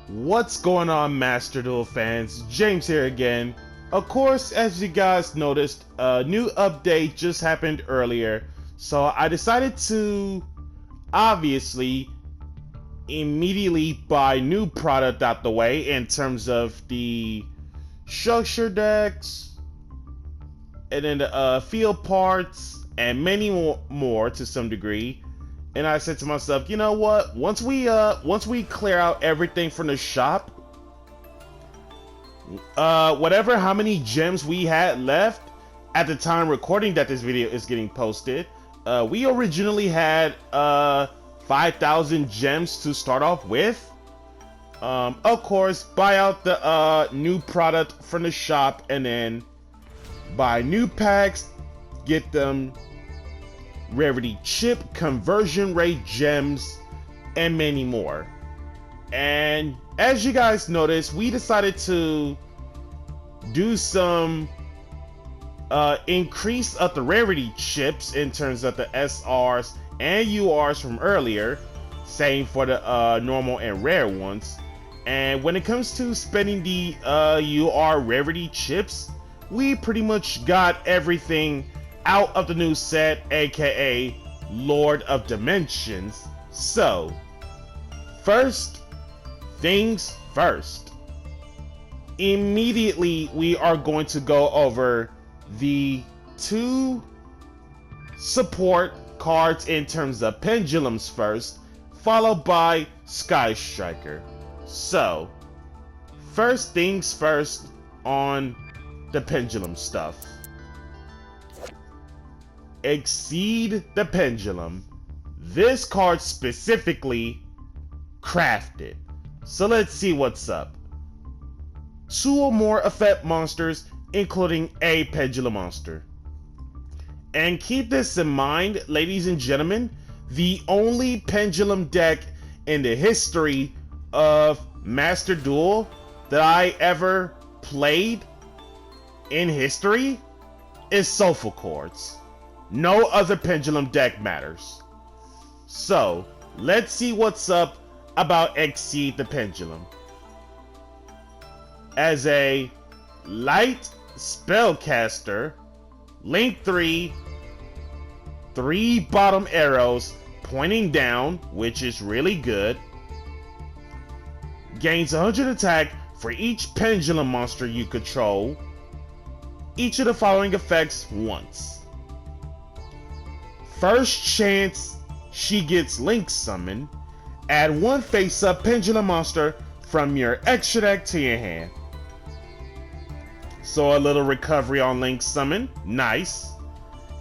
What's going on, Master Duel fans? James here again. Of course, as you guys noticed, a new update just happened earlier, so I decided to obviously immediately buy new product out the way in terms of the structure decks and then the field parts and many more to some degree. And I said to myself, you know what? Once we clear out everything from the shop, how many gems we had left at the time recording that this video is getting posted, we originally had 5,000 gems to start off with. Of course, buy out the new product from the shop and then buy new packs, get them rarity chip, conversion rate gems, and many more. And as you guys noticed, we decided to do some increase of the rarity chips in terms of the SRs and URs from earlier, same for the normal and rare ones. And when it comes to spending the UR rarity chips, we pretty much got everything out of the new set, aka Lord of Dimensions. So, first things first. Immediately, we are going to go over the two support cards in terms of Pendulums first, followed by Sky Striker. So, first things first on the Pendulum stuff. Exceed the Pendulum. This card specifically crafted. So let's see what's up. 2 or more effect monsters, including a Pendulum monster. And keep this in mind, ladies and gentlemen, the only Pendulum deck in the history of Master Duel that I ever played in history is Soulful Chords. No other Pendulum deck matters. So, let's see what's up about Exceed the Pendulum. As a light spellcaster, link 3, 3 bottom arrows pointing down, which is really good. Gains 100 attack for each Pendulum monster you control. Each of the following effects once. First chance she gets Link Summon, add 1 face-up Pendulum monster from your extra deck to your hand. So a little recovery on Link Summon, nice.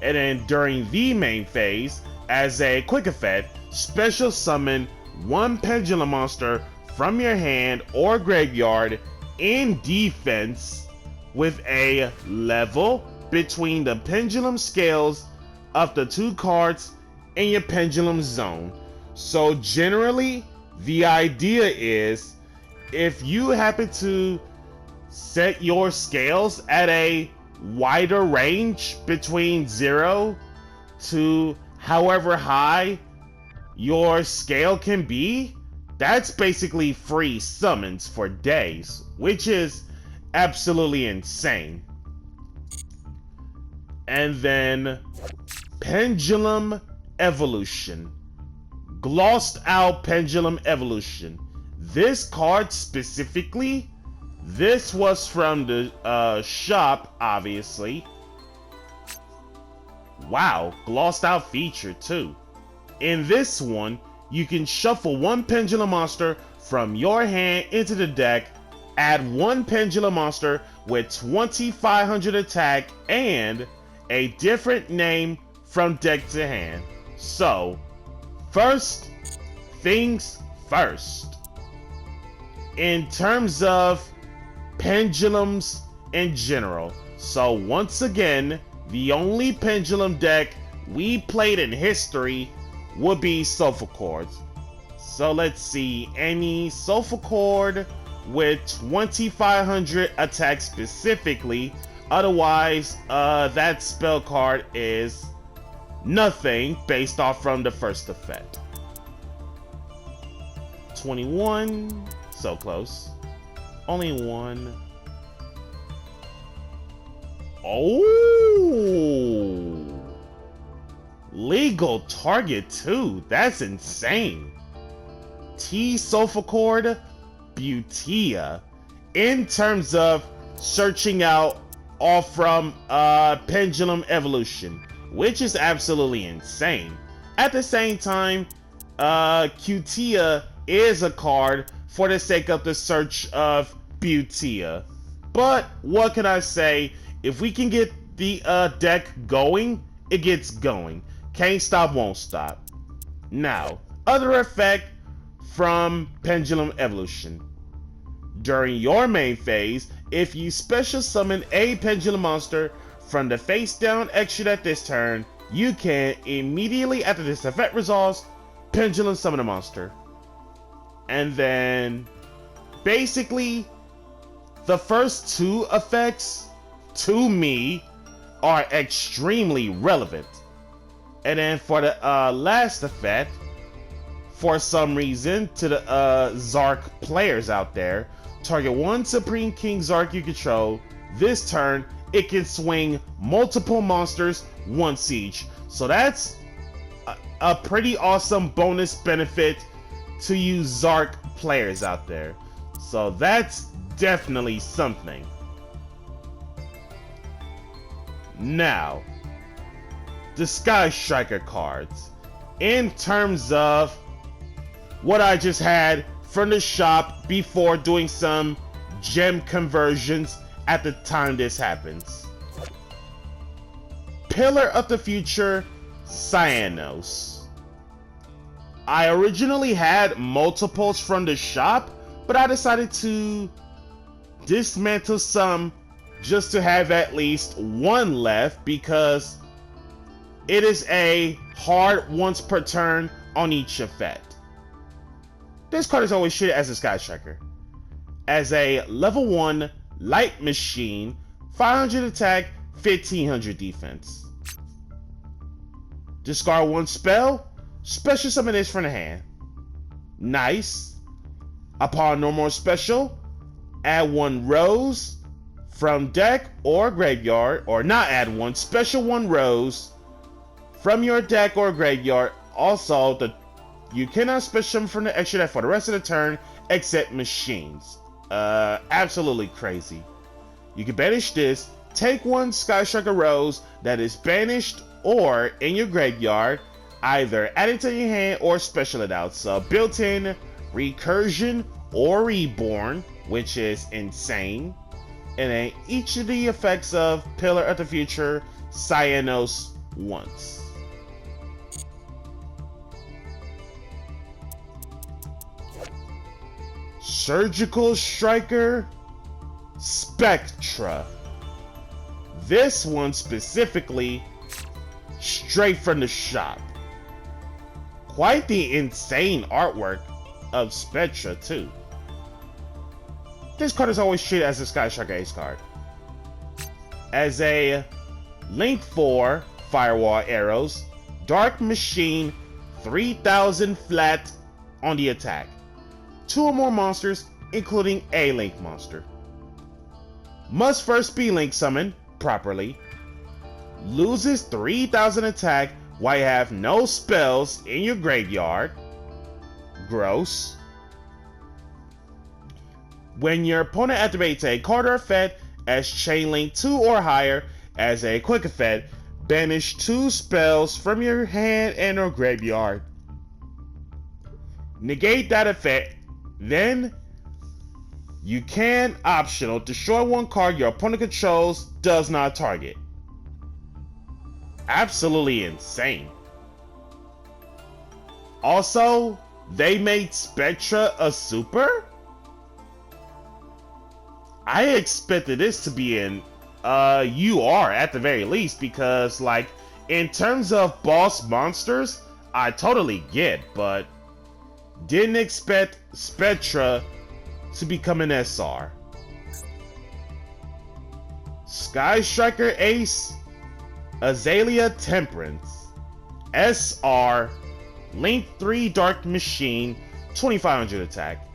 And then during the main phase, as a quick effect, special summon 1 Pendulum monster from your hand or graveyard in defense with a level between the Pendulum scales of the 2 cards in your Pendulum zone. So generally, the idea is if you happen to set your scales at a wider range between 0 to however high your scale can be, that's basically free summons for days, which is absolutely insane. And then Pendulum Evolution. Glossed out Pendulum Evolution. This card specifically, this was from the shop, obviously. Wow, glossed out feature too. In this one, you can shuffle 1 Pendulum monster from your hand into the deck, add 1 Pendulum monster with 2,500 attack and a different name from deck to hand. So, first things first. In terms of Pendulums in general, so once again, the only Pendulum deck we played in history would be Soulful Chords. So let's see, any Soulful Chord with 2,500 attack specifically. Otherwise, that spell card is nothing based off from the first effect. 21, So close. Only one. Oh! Legal target too. That's insane. T Sulfur Butea. In terms of searching out all from Pendulum Evolution, which is absolutely insane. At the same time, Cutea is a card for the sake of the search of Butea. But what can I say? If we can get the deck going, it gets going. Can't stop, won't stop. Now, other effect from Pendulum Evolution. During your main phase, if you special summon a Pendulum monster from the face down extra deck this turn, you can immediately after this effect resolves, Pendulum summon a monster. And then, basically, the first two effects, to me, are extremely relevant. And then for the last effect, for some reason, to the Zark players out there, target one Supreme King Zark you control. This turn, it can swing multiple monsters once each. So that's a pretty awesome bonus benefit to you Zark players out there. So that's definitely something. Now, the Sky Striker cards. In terms of what I just had from the shop before doing some gem conversions at the time this happens. Pillar of the Future Cyanos. I originally had multiples from the shop, but I decided to dismantle some just to have at least one left because it is a hard once per turn on each effect. This card is always treated as a Sky Striker. As a level 1 light machine, 500 attack, 1500 defense. Discard one spell, special summon this from the hand. Nice. Upon normal special, add one rose from deck or graveyard, or not add one, special one rose from your deck or graveyard. Also, you cannot special from the extra deck for the rest of the turn except machines. Absolutely crazy. You can banish this, take one Sky Striker Rose that is banished or in your graveyard, either add it to your hand or special it out. So built-in recursion or reborn, which is insane. And then each of the effects of Pillar of the Future Cyanos once. Surgical Striker Spectra. This one specifically straight from the shop. Quite the insane artwork of Spectra too. This card is always treated as a Sky Striker Ace card. As a Link 4 Firewall Arrows, Dark Machine 3000 flat on the attack. 2 or more monsters, including a Link monster. Must first be Link summoned properly. Loses 3000 attack while you have no spells in your graveyard. Gross. When your opponent activates a card or effect as Chain Link 2 or higher as a quick effect, banish 2 spells from your hand and or graveyard. Negate that effect. Then you can optional destroy one card your opponent controls does not target. Absolutely insane. Also, they made Spectra a super? I expected this to be an UR at the very least, because like in terms of boss monsters, I totally get, but didn't expect Spectra to become an SR. Sky Striker Ace Azalea Temperance SR Link 3 Dark Machine 2500 attack.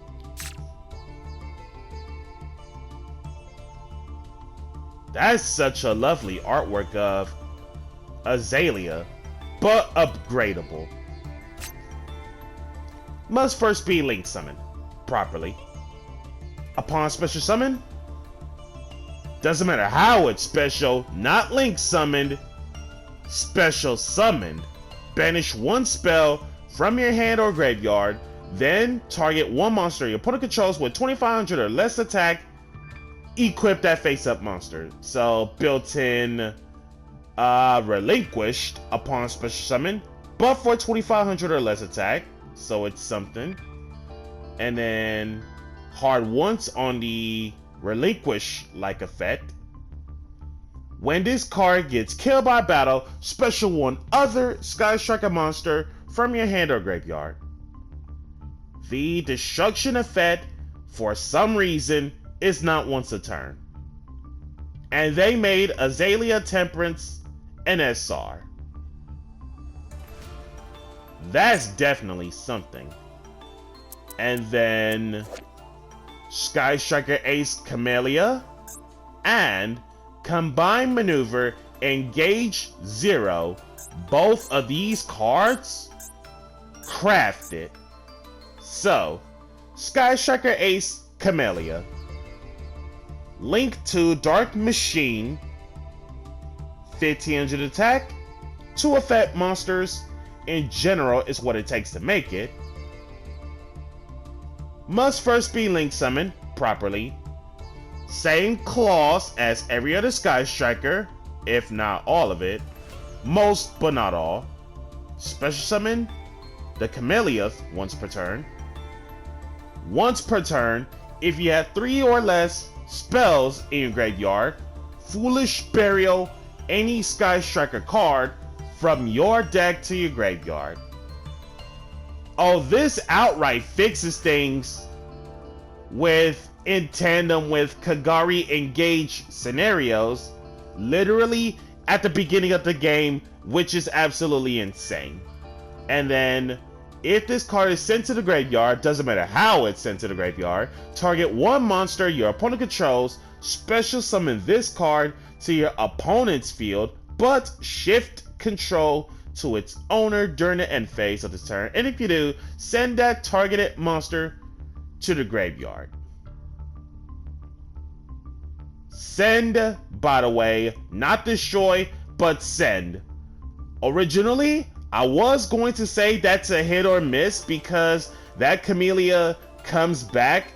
That's such a lovely artwork of Azalea, but upgradable. Must first be link summoned properly. Upon special summon, doesn't matter how it's special, not link summoned, special summoned. Banish one spell from your hand or graveyard, then target one monster your opponent controls with 2500 or less attack. Equip that face-up monster. So built-in relinquished upon special summon, but for 2500 or less attack, so it's something. And then hard once on the relinquish like effect. When this card gets killed by battle, special one other Sky Striker monster from your hand or graveyard. The destruction effect, for some reason, is not once a turn. And they made Azalea Temperance an SR. That's definitely something. And then Sky Striker Ace Camellia and Combine Maneuver Engage 0. Both of these cards crafted. So, Sky Striker Ace Camellia. Link to Dark Machine. 1500 attack. 2 effect monsters in general is what it takes to make it. Must first be link summoned properly. Same clause as every other Sky Striker, if not all of it. Most, but not all. Special summon the Camellia once per turn. Once per turn, if you have 3 or less spells in your graveyard, Foolish Burial any Sky Striker card from your deck to your graveyard. Oh, this outright fixes things in tandem with Kagari Engage scenarios, literally at the beginning of the game, which is absolutely insane. And then, if this card is sent to the graveyard, doesn't matter how it's sent to the graveyard, target one monster your opponent controls, special summon this card to your opponent's field, but shift control to its owner during the end phase of this turn. And if you do, send that targeted monster to the graveyard. Send, by the way, not destroy, but send. Originally, I was going to say that's a hit or miss because that Camellia comes back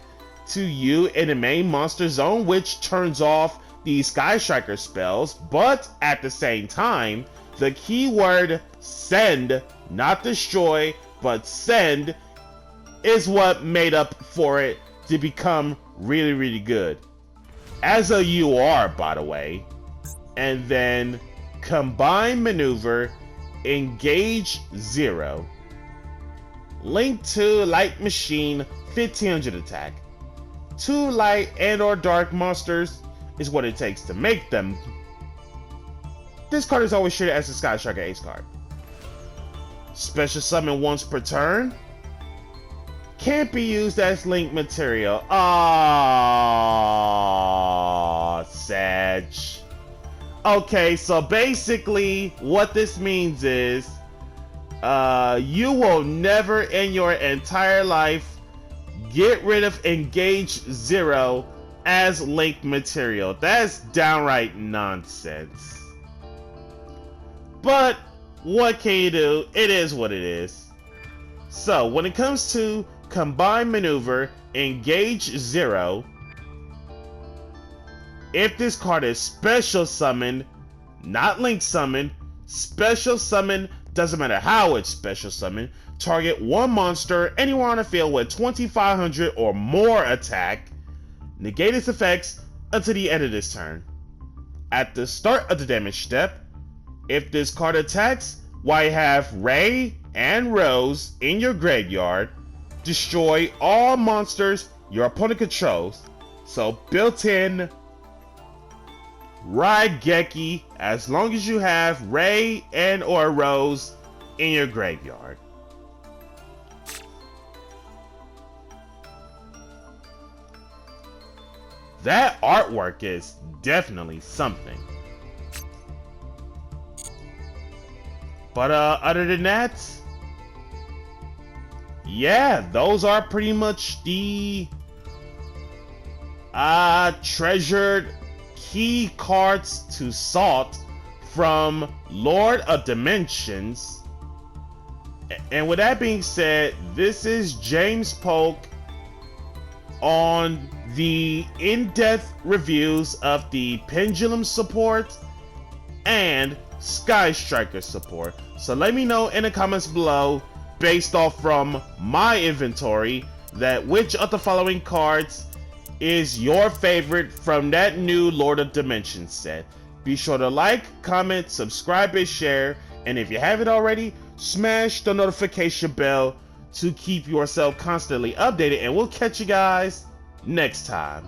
to you in the main monster zone, which turns off the Sky Striker spells, but at the same time, the keyword send, not destroy, but send, is what made up for it to become really, really good. As a UR, by the way. And then Combine Maneuver Engage 0. Link to Light Machine 1500 attack. 2 light and or dark monsters is what it takes to make them. This card is always treated as a Sky Striker Ace card. Special summon once per turn. Can't be used as link material. Ah, Sag. Okay, so basically what this means is you will never in your entire life get rid of Engage 0 as link material. That's downright nonsense. But what can you do? It is what it is. So when it comes to Combine Maneuver Engage 0, if this card is special summoned, not link summoned, special summon, doesn't matter how it's special summoned, target one monster anywhere on the field with 2500 or more attack, negate its effects until the end of this turn. At the start of the damage step, if this card attacks while you have Ray and Rose in your graveyard, destroy all monsters your opponent controls. So built-in Raigeki as long as you have Ray and or Rose in your graveyard. that artwork is definitely something. But other than that, yeah, those are pretty much the treasured key cards to Salt from Lord of Dimensions. And with that being said, this is James Polk on the in-depth reviews of the Pendulum support and Sky Striker support. So let me know in the comments below, based off from my inventory, that which of the following cards is your favorite from that new Lord of Dimensions set. Be sure to like, comment, subscribe, and share. And if you haven't already, smash the notification bell to keep yourself constantly updated. And we'll catch you guys next time.